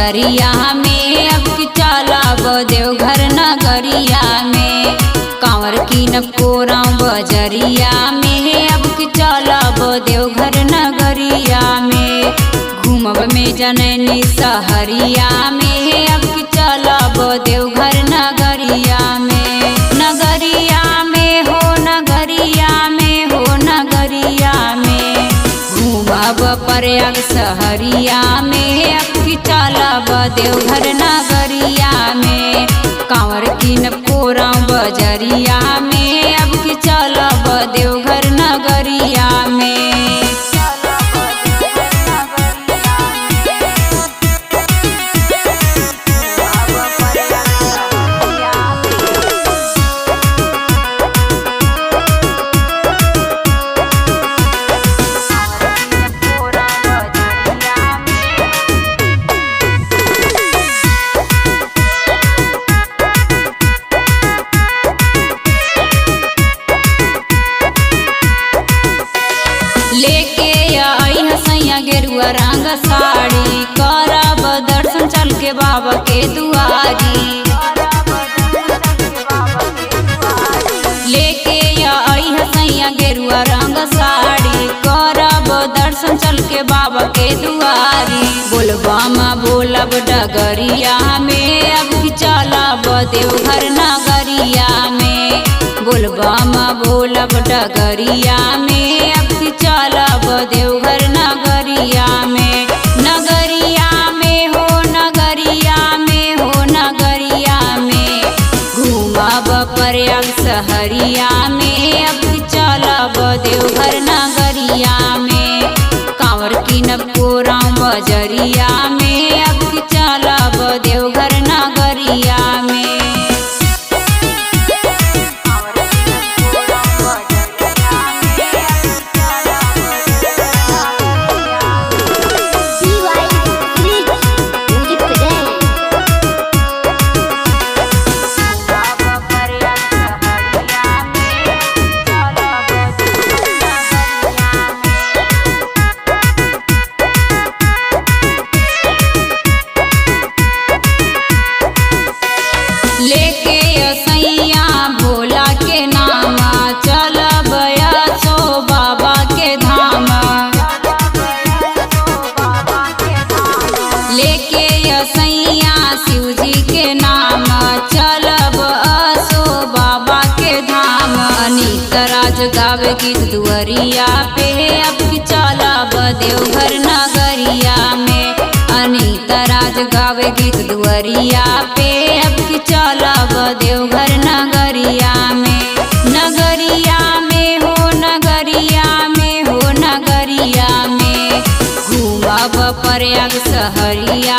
बजरिया में अब की चलब देवघर नगरिया में। कांवर की नकोरा बजरिया में अब की चलब देवघर नगरिया में। घूमब में जननी सहरिया में अब की चलब देवघर नगरिया में। नगरिया में हो नगरिया में हो नगरिया में घूमब प्रयाग सहरिया में अब की चलब देवघर नगरिया में। कांवर की नकोरा बजरिया में अब की चलब देवघर नगरिया में। लेके आई हसैया गेरुआ रंग साड़ी करब दर्शन चल के बाबा के दुआरी। लेके आई हसैया गेरुआ रंग साड़ी करब दर्शन चल के बाबा के दुआरी। बोलबा बोलब डगरिया में अब की चलब देवघर नगरिया में। बोलबा बोलब डगरिया में अब की चलब देवघर नगरिया में। नगरिया में हो नगरिया में हो नगरिया में घूमब प्रयाग सहरिया में अब की चलब देवघर नगरिया में। कांवर की नकोरा बजरिया में अब की चलब देवघर नगरिया में। लेके सैया भोला के नाम चलब सो बाबा के धाम। लेके सैया शिव जी के नाम चलब सो बाबा के धाम। अनीत राज गावे गीत दुआरिया पे अब की चलब देवघर नगरिया में। अनीत राज गावे गीत दुआरिया पे अब की चलब देवघर नगरिया में। नगरिया में हो नगरिया में हो नगरिया में घूमब प्रयाग सहरिया